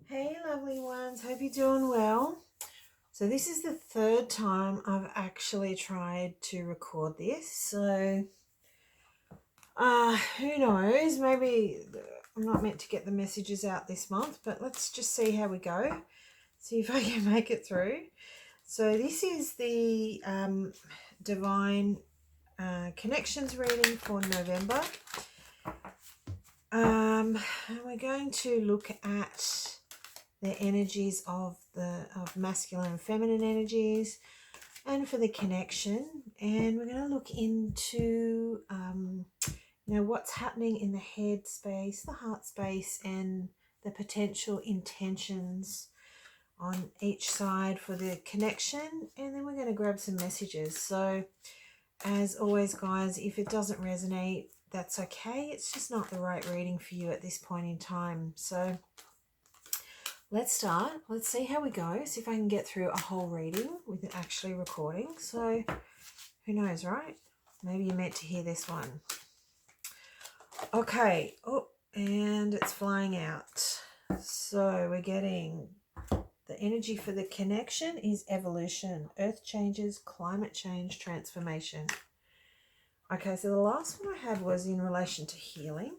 Hey lovely ones, hope you're doing well. So this is the third time I've actually tried to record this. So who knows, maybe I'm not meant to get the messages out this month, but let's just see how we go. See if I can make it through. So this is the Divine Connections reading for November. And we're going to look at the energies of masculine and feminine energies, and for the connection. And we're going to look into what's happening in the head space, the heart space, and the potential intentions on each side for the connection. And then we're going to grab some messages. So as always, guys, if it doesn't resonate, that's okay. It's just not the right reading for you at this point in time. So let's start. Let's see how we go. See if I can get through a whole reading with it actually recording. So who knows, right? Maybe you're meant to hear this one. Okay. Oh, and it's flying out. So we're getting the energy for the connection is evolution, earth changes, climate change, transformation. Okay, so the last one I had was in relation to healing.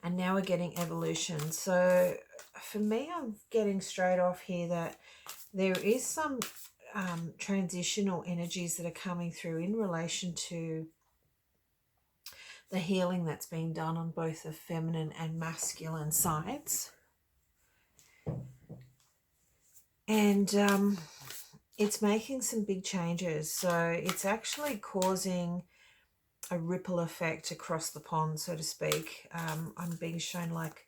And now we're getting evolution. So for me, I'm getting straight off here that there is some transitional energies that are coming through in relation to the healing that's being done on both the feminine and masculine sides. And it's making some big changes. So it's actually causing a ripple effect across the pond, so to speak. I'm being shown like,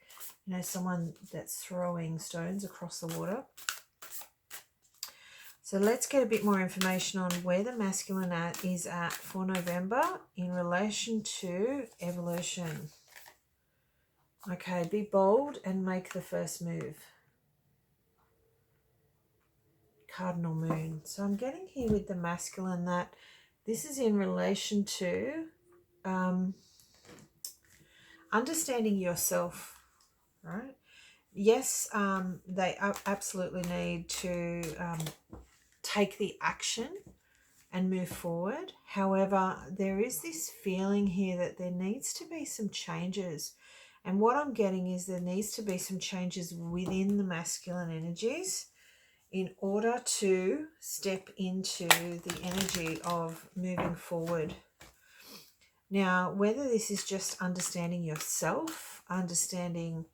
someone that's throwing stones across the water. So let's get a bit more information on where the masculine is at for November in relation to evolution. Okay, be bold and make the first move. Cardinal moon. So I'm getting here with the masculine that this is in relation to understanding yourself, right? Yes, they absolutely need to take the action and move forward. However, there is this feeling here that there needs to be some changes. And what I'm getting is there needs to be some changes within the masculine energies in order to step into the energy of moving forward. Now, whether this is just understanding yourself, understanding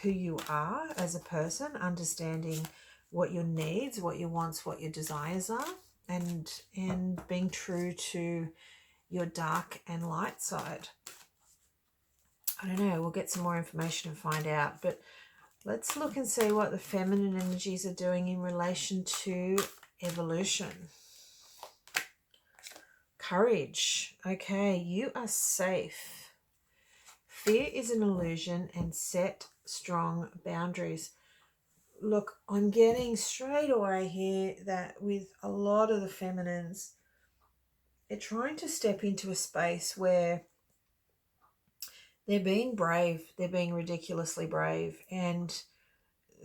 who you are as a person, understanding what your needs, what your wants, what your desires are, and being true to your dark and light side. I don't know, we'll get some more information and find out, but let's look and see what the feminine energies are doing in relation to evolution. Courage. Okay, you are safe. Fear is an illusion, and set strong boundaries. Look, I'm getting straight away here that with a lot of the feminines, they're trying to step into a space where they're being brave, they're being ridiculously brave, and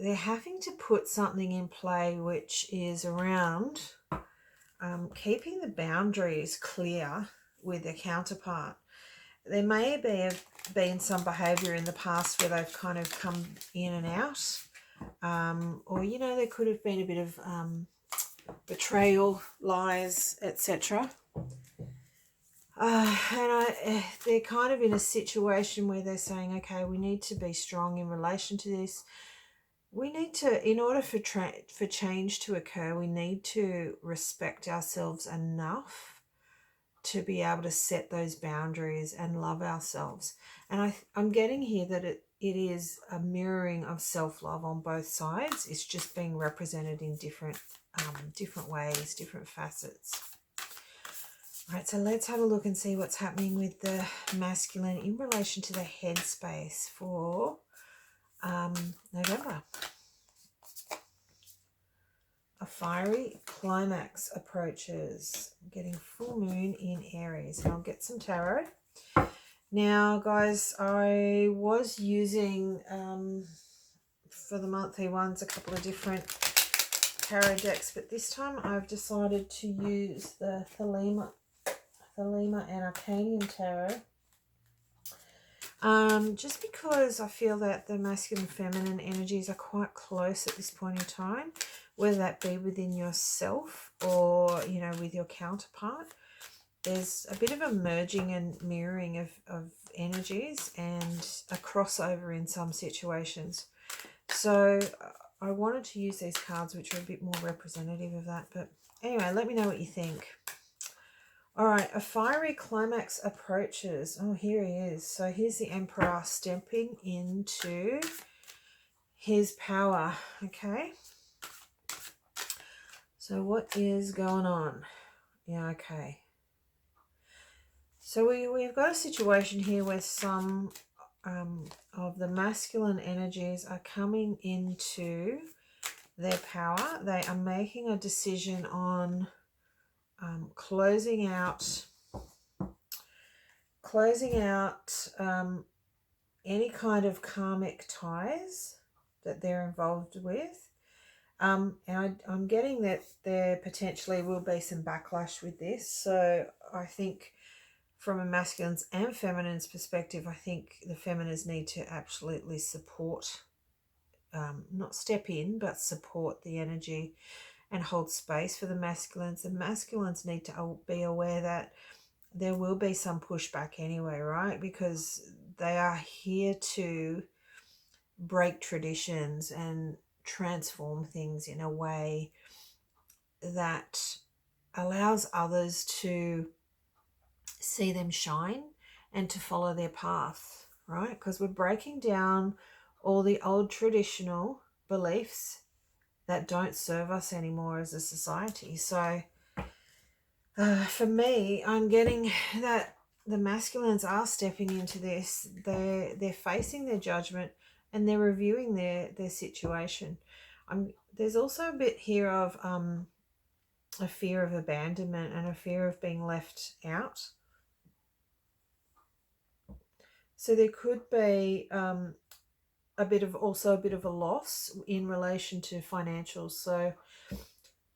they're having to put something in play which is around keeping the boundaries clear with their counterpart. There may have been some behaviour in the past where they've kind of come in and out, or there could have been a bit of betrayal, lies, etc. They're kind of in a situation where they're saying, okay, we need to be strong in relation to this. We need to, in order for change to occur, we need to respect ourselves enough to be able to set those boundaries and love ourselves. And I'm getting here that it is a mirroring of self-love on both sides. It's just being represented in different ways, different facets. All right, so let's have a look and see what's happening with the masculine in relation to the head space for November. A fiery climax approaches. I'm getting full moon in Aries. And I'll get some tarot. Now, guys, I was using for the monthly ones, a couple of different tarot decks, but this time I've decided to use the Thelema and Arcanum tarot. Just because I feel that the masculine and feminine energies are quite close at this point in time, whether that be within yourself or, you know, with your counterpart. There's a bit of a merging and mirroring of energies and a crossover in some situations. So I wanted to use these cards which are a bit more representative of that. But anyway, let me know what you think. All right, a fiery climax approaches. Oh, here he is. So here's the Emperor stepping into his power. Okay. So what is going on? Yeah, okay. So we've got a situation here where some of the masculine energies are coming into their power. They are making a decision on closing out any kind of karmic ties that they're involved with. And I'm getting that there potentially will be some backlash with this. So I think from a masculine's and feminine's perspective, I think the feminines need to absolutely support, not step in, but support the energy and hold space for the masculines. The masculines need to be aware that there will be some pushback anyway, right? Because they are here to break traditions and transform things in a way that allows others to see them shine and to follow their path, right? Because we're breaking down all the old traditional beliefs that don't serve us anymore as a society. So for me, I'm getting that the masculines are stepping into this. They're facing their judgment and they're reviewing their situation. There's also a bit here of a fear of abandonment and a fear of being left out. So there could be a bit of a loss in relation to financials. So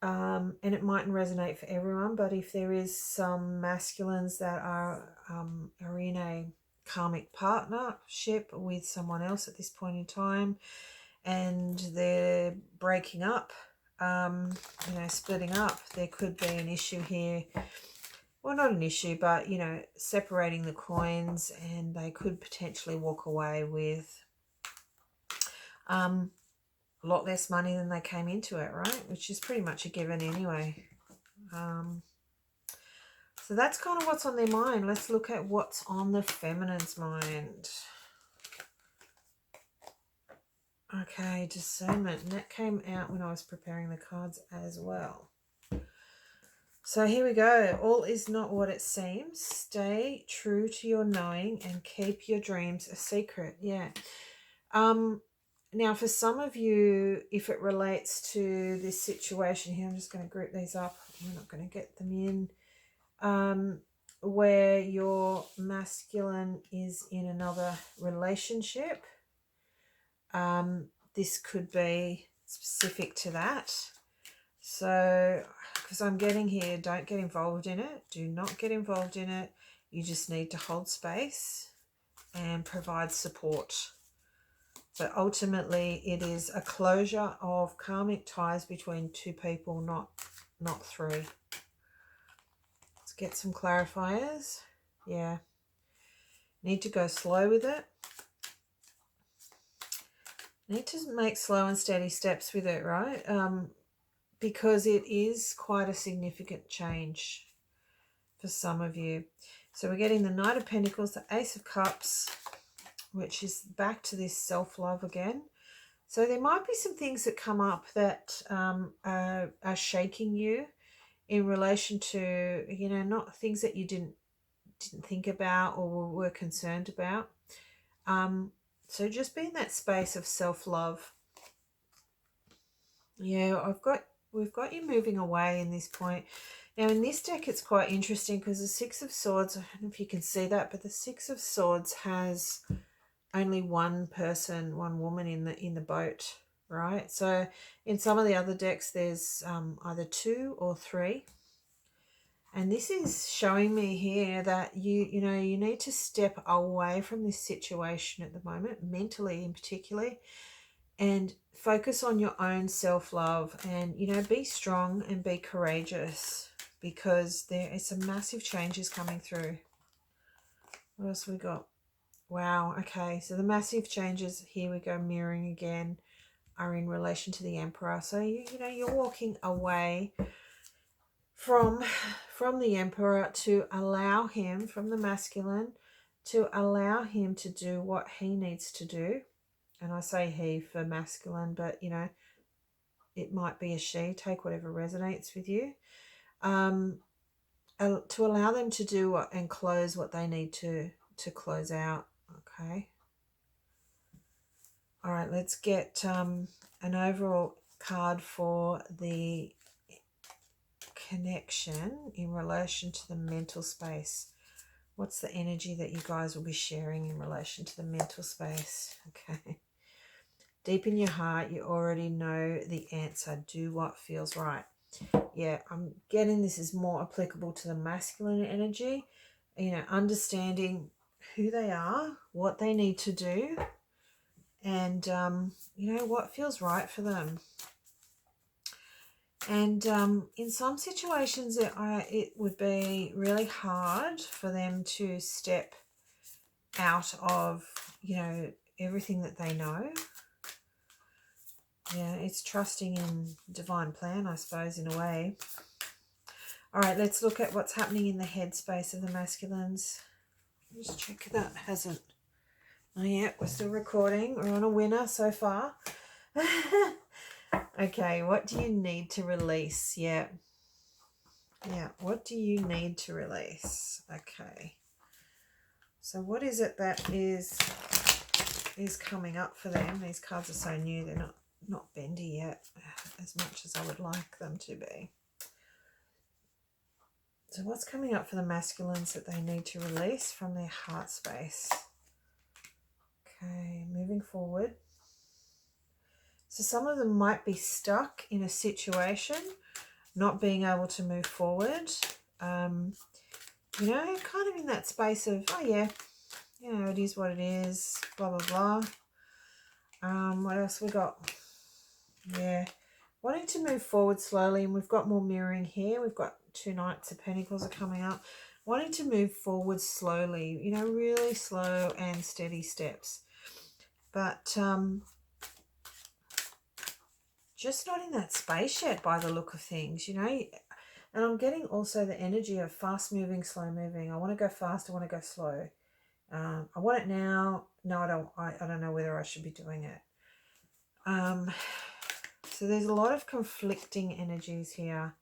and it mightn't resonate for everyone, but if there is some masculines that are in a karmic partnership with someone else at this point in time, and they're breaking up, splitting up, there could be an issue here. Well, not an issue, but, separating the coins, and they could potentially walk away with a lot less money than they came into it, right? Which is pretty much a given anyway. So that's kind of what's on their mind. Let's look at what's on the feminine's mind. Okay, discernment. And that came out when I was preparing the cards as well. So here we go. All is not what it seems. Stay true to your knowing and keep your dreams a secret. Yeah. Now, for some of you, if it relates to this situation here, I'm just going to group these up. We're not going to get them in. Where your masculine is in another relationship. This could be specific to that. So, because I'm getting here, don't get involved in it. Do not get involved in it. You just need to hold space and provide support. But ultimately, it is a closure of karmic ties between two people, not three. Let's get some clarifiers. Yeah. Need to go slow with it. Need to make slow and steady steps with it, right? Because it is quite a significant change for some of you. So we're getting the Knight of Pentacles, the Ace of Cups, which is back to this self-love again. So there might be some things that come up that are shaking you in relation to, not things that you didn't think about or were concerned about. So just be in that space of self-love. Yeah, we've got you moving away in this point. Now in this deck it's quite interesting because the Six of Swords, I don't know if you can see that, but the Six of Swords has only one person, one woman in the boat, right? So in some of the other decks, there's either 2 or 3. And this is showing me here that you know, you need to step away from this situation at the moment, mentally in particular, and focus on your own self-love, and, you know, be strong and be courageous, because there is some massive changes coming through. What else we got? Wow, okay, so the massive changes, here we go, mirroring again, are in relation to the Emperor. So you know, you're walking away from the Emperor to allow him, from the masculine, to allow him to do what he needs to do. And I say he for masculine, but, you know, it might be a she. Take whatever resonates with you. To allow them to do and close what they need to close out. Okay. All right, let's get an overall card for the connection in relation to the mental space. What's the energy that you guys will be sharing in relation to the mental space? Okay. Deep in your heart, you already know the answer. Do what feels right. Yeah, I'm getting this is more applicable to the masculine energy. You know, understanding who they are, what they need to do, and, you know, what feels right for them. And in some situations, it would be really hard for them to step out of, you know, everything that they know. Yeah, it's trusting in divine plan, I suppose, in a way. All right, let's look at what's happening in the headspace of the masculines. Just check that hasn't. Oh, yeah, we're still recording. We're on a winner so far. Okay, what do you need to release? Yeah. Yeah, what do you need to release? Okay. So what is it that is coming up for them? These cards are so new, they're not bendy yet as much as I would like them to be. So what's coming up for the masculines that they need to release from their heart space? Okay, moving forward. So some of them might be stuck in a situation, not being able to move forward. You know, kind of in that space of, oh yeah, you know, it is what it is, blah, blah, blah. What else we got? Yeah, wanting to move forward slowly, and we've got more mirroring here. We've got 2 Knights of Pentacles are coming up. Wanting to move forward slowly, you know, really slow and steady steps. But just not in that space yet by the look of things, you know. And I'm getting also the energy of fast moving, slow moving. I want to go fast, I want to go slow. I want it now. No, I don't. I don't know whether I should be doing it. So there's a lot of conflicting energies here.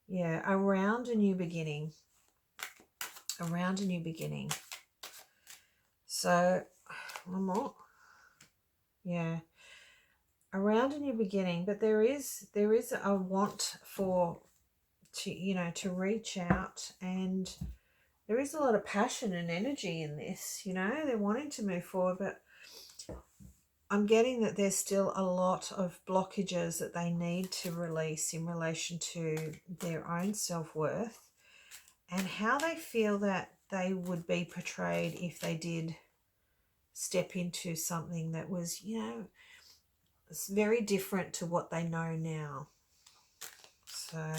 Yeah, around a new beginning. Around a new beginning. So, one more. Yeah. Around a new beginning, but there is a want to reach out, and there is a lot of passion and energy in this, you know. They're wanting to move forward, but I'm getting that there's still a lot of blockages that they need to release in relation to their own self-worth and how they feel that they would be portrayed if they did step into something that was, you know, it's very different to what they know now. So,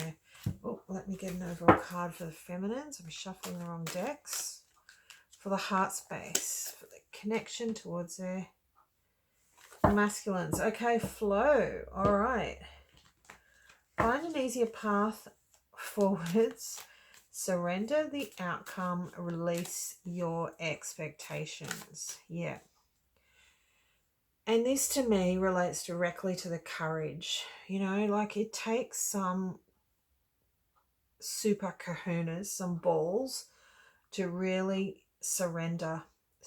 let me get an overall card for the feminines. I'm shuffling the wrong decks. For the heart space, for the connection towards their masculines. Okay, flow. All right. Find an easier path forwards. Surrender the outcome. Release your expectations. Yeah. And this to me relates directly to the courage. You know, like it takes some super kahunas, some balls to really surrender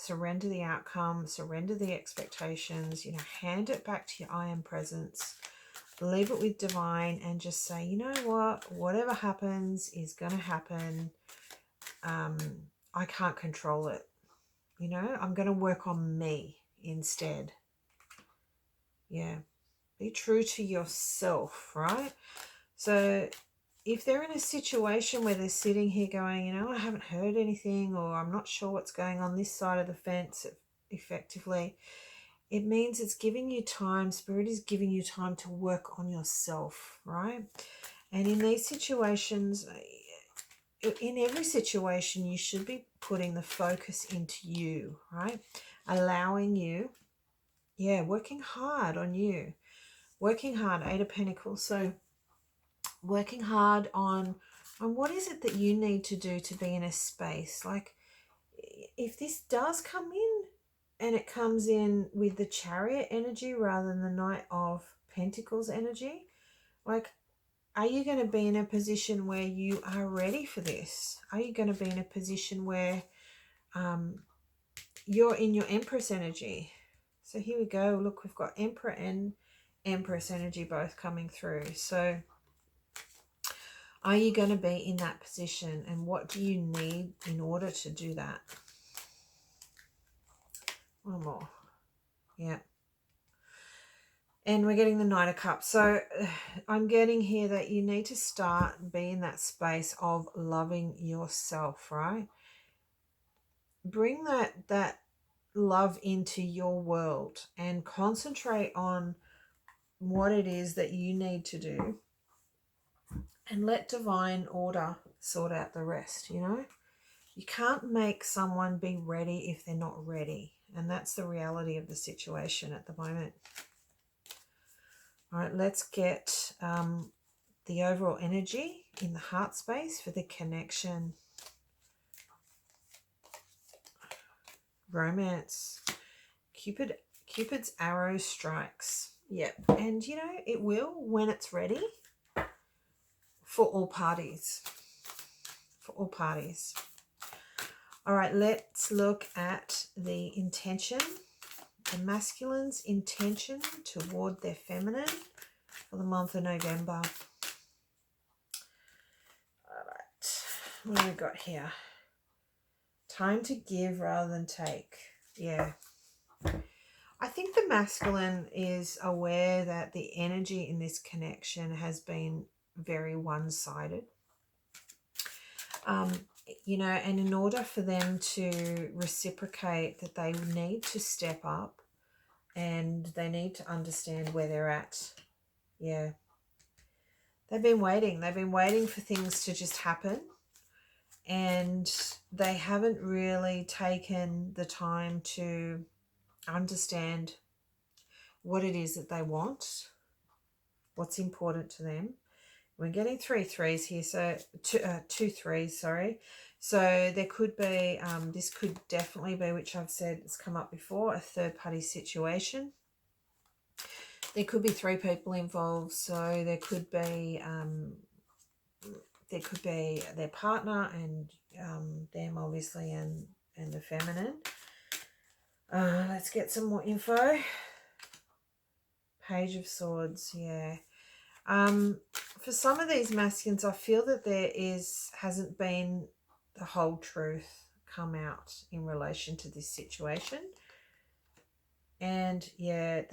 the outcome, surrender the expectations, you know, hand it back to your I am presence, leave it with divine, and just say, you know what, whatever happens is going to happen. I can't control it. You know, I'm going to work on me instead. Yeah. Be true to yourself, right? So if they're in a situation where they're sitting here going, you know, I haven't heard anything, or I'm not sure what's going on this side of the fence effectively, it means it's giving you time. Spirit is giving you time to work on yourself, right? And in these situations, in every situation, you should be putting the focus into you, right? Allowing you, working hard on you. Working hard, Eight of Pentacles. So working hard on what is it that you need to do to be in a space. Like, if this does come in and it comes in with the Chariot energy rather than the Knight of Pentacles energy, like, are you going to be in a position where you are ready for this? Are you going to be in a position where you're in your Empress energy? So here we go. Look, we've got Emperor and Empress energy both coming through. So are you going to be in that position, and what do you need in order to do that? One more. Yeah. And we're getting the Knight of Cups. So I'm getting here that you need to start being in that space of loving yourself, right? Bring that love into your world and concentrate on what it is that you need to do, and let divine order sort out the rest. You know, you can't make someone be ready if they're not ready, and that's the reality of the situation at the moment. All right, let's get the overall energy in the heart space for the connection. Romance. Cupid's arrow strikes. Yep. And you know, it will when it's ready, for all parties. For all parties. All right, let's look at the intention. The masculine's intention toward their feminine for the month of November. All right. What have we got here? Time to give rather than take. Yeah. I think the masculine is aware that the energy in this connection has been very one-sided. You know, and in order for them to reciprocate, that they need to step up and they need to understand where they're at. Yeah. They've been waiting. They've been waiting for things to just happen, and they haven't really taken the time to understand what it is that they want, what's important to them. We're getting 3 threes here, so 2 threes, sorry. So there could be, this could definitely be, which I've said has come up before, a third party situation. There could be 3 people involved, so there could be their partner and them obviously, and the feminine. Let's get some more info. Page of Swords, yeah. For some of these masculines, I feel that there hasn't been the whole truth come out in relation to this situation. And yeah,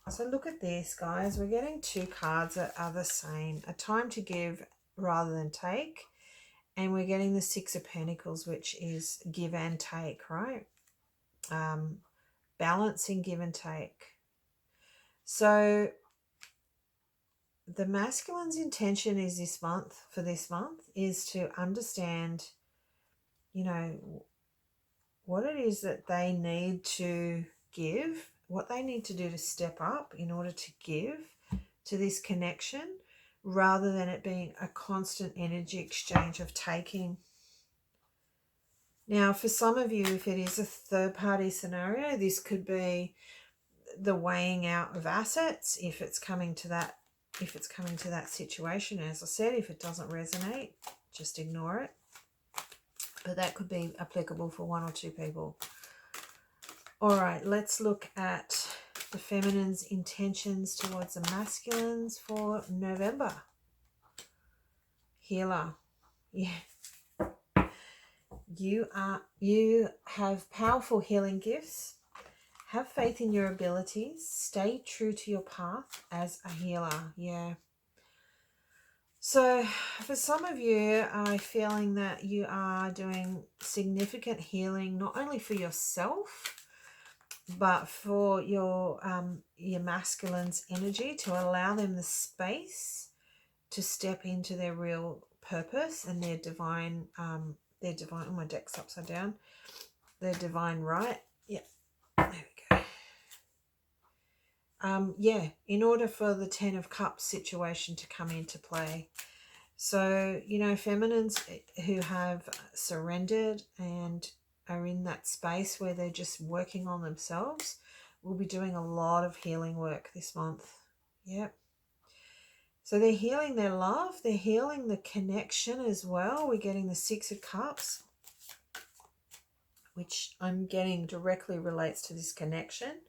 so look at this, guys. We're getting 2 cards that are the same. A time to give rather than take. And we're getting the 6 of Pentacles, which is give and take, right? Balancing give and take. So the masculine's intention is this month is to understand, you know, what it is that they need to give, what they need to do to step up in order to give to this connection, rather than it being a constant energy exchange of taking. Now, for some of you, if it is a third party scenario, this could be the weighing out of assets, if it's coming to that situation. As I said, if it doesn't resonate, just ignore it. But that could be applicable for 1 or 2 people. All right, let's look at the feminine's intentions towards the masculines for November. Healer. Yeah. You have powerful healing gifts. Have faith in your abilities. Stay true to your path as a healer. Yeah. So for some of you, I'm feeling that you are doing significant healing, not only for yourself, but for your masculine's energy, to allow them the space to step into their real purpose and their divine, oh, my deck's upside down, their divine right. Yeah, there we go. Yeah, in order for the 10 of Cups situation to come into play. So, you know, feminines who have surrendered and are in that space where they're just working on themselves will be doing a lot of healing work this month. Yep. So they're healing their love. They're healing the connection as well. We're getting the 6 of Cups, which I'm getting directly relates to this connection.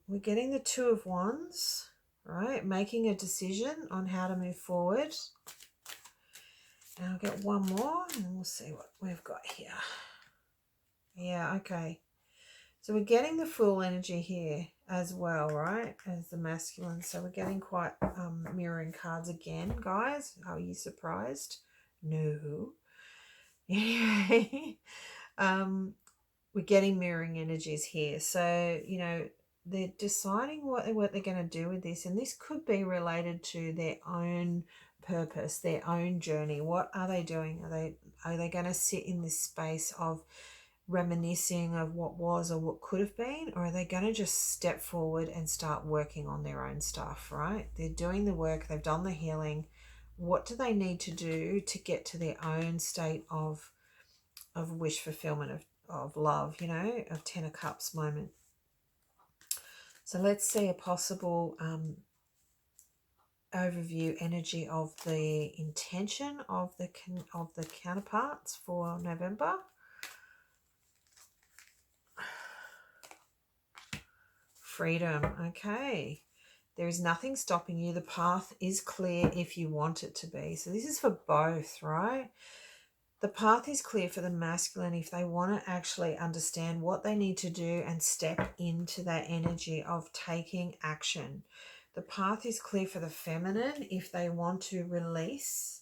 We're getting the 2 of Wands, right? Making a decision on how to move forward. And I'll get one more and we'll see what we've got here. Yeah, okay. So we're getting the Fool energy here as well, right? As the masculine. So we're getting quite mirroring cards again, guys. Are you surprised? No. Anyway, we're getting mirroring energies here. So, you know, they're deciding what they're going to do with this. And this could be related to their own purpose, their own journey. What are they doing? Are they going to sit in this space of reminiscing of what was or what could have been, or are they going to just step forward and start working on their own stuff, right? They're doing the work, they've done the healing. What do they need to do to get to their own state of wish fulfillment, of love, you know, of 10 of Cups moment? So let's see a possible overview energy of the intention of the counterparts for November. Freedom. Okay. There is nothing stopping you. The path is clear if you want it to be. So this is for both, right? The path is clear for the masculine if they want to actually understand what they need to do and step into that energy of taking action. The path is clear for the feminine if they want to release,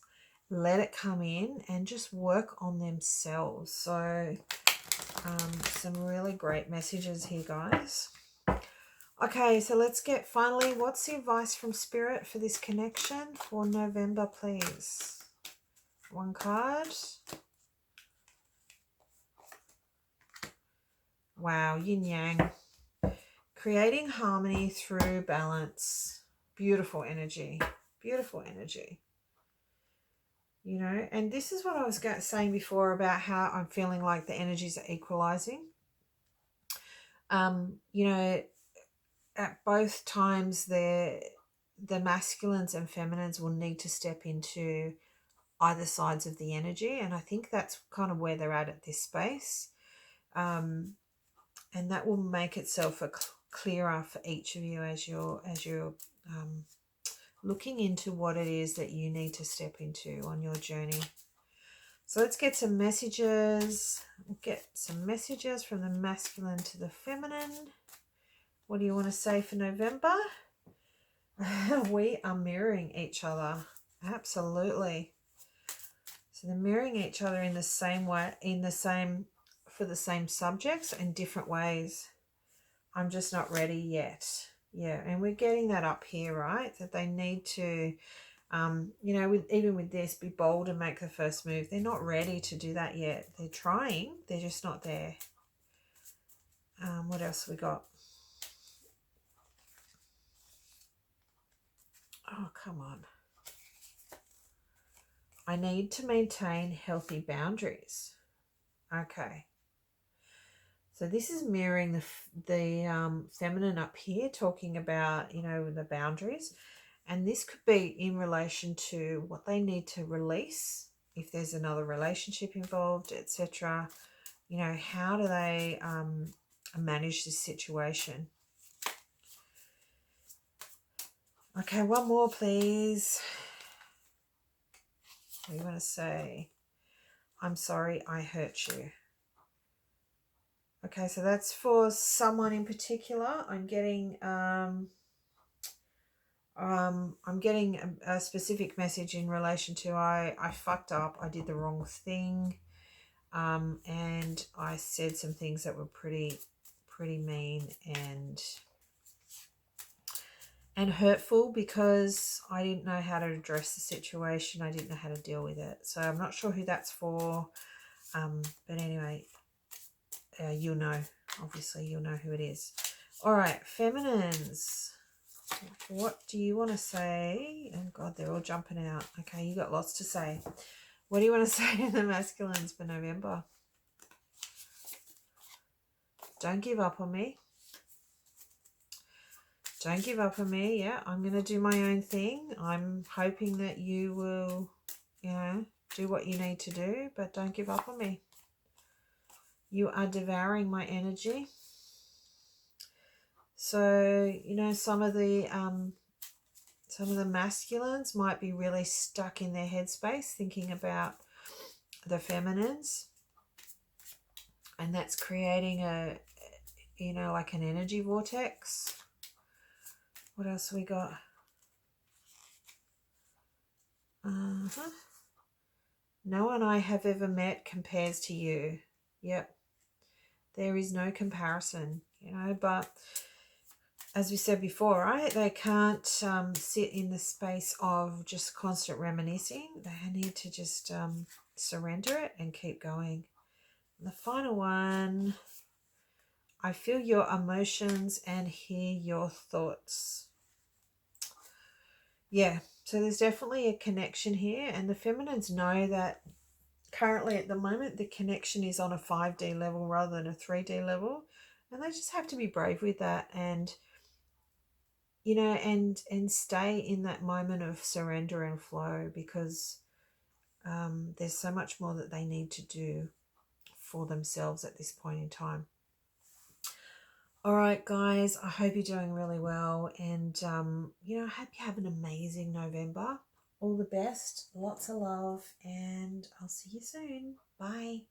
let it come in and just work on themselves. So some really great messages here, guys. Okay, so let's get finally, what's the advice from Spirit for this connection for November, please? One card. Wow, yin yang. Creating harmony through balance. Beautiful energy. Beautiful energy. You know, and this is what I was saying before about how I'm feeling like the energies are equalizing. You know, at both times the masculines and feminines will need to step into either sides of the energy, and I think that's kind of where they're at this space, and that will make itself clearer for each of you as you're looking into what it is that you need to step into on your journey. So let's get some messages. We'll get some messages from the masculine to the feminine. What do you want to say for November? We are mirroring each other. Absolutely. So they're mirroring each other in the same way, for the same subjects in different ways. I'm just not ready yet. Yeah, and we're getting that up here, right? That they need to, you know, even with this, be bold and make the first move. They're not ready to do that yet. They're trying. They're just not there. What else we got? Oh, come on. I need to maintain healthy boundaries. Okay. So this is mirroring the feminine up here, talking about, you know, the boundaries. And this could be in relation to what they need to release, if there's another relationship involved, etc. You know, how do they manage this situation? Okay, one more, please. What do you want to say? I'm sorry I hurt you. Okay, so that's for someone in particular. I'm getting a specific message in relation to I fucked up, I did the wrong thing, and I said some things that were pretty mean and hurtful because I didn't know how to address the situation. I didn't know how to deal with it. So I'm not sure who that's for, but anyway, you'll know. Obviously, you'll know who it is. All right, feminines. What do you want to say? Oh, God, they're all jumping out. Okay, you got lots to say. What do you want to say to the masculines for November? Don't give up on me. Don't give up on me. Yeah, I'm going to do my own thing. I'm hoping that you will, you know, do what you need to do, but don't give up on me. You are devouring my energy. So, you know, some of the masculines might be really stuck in their headspace thinking about the feminines, and that's creating a, you know, like an energy vortex. What else we got? No one I have ever met compares to you. Yep. There is no comparison, you know, but as we said before, right, they can't sit in the space of just constant reminiscing. They need to just surrender it and keep going. And the final one, I feel your emotions and hear your thoughts. Yeah, so there's definitely a connection here, and the feminines know that currently at the moment the connection is on a 5D level rather than a 3D level, and they just have to be brave with that, and you know, and stay in that moment of surrender and flow, because there's so much more that they need to do for themselves at this point in time. All right, guys, I hope you're doing really well, and you know, I hope you have an amazing November. All the best, lots of love, and I'll see you soon. Bye.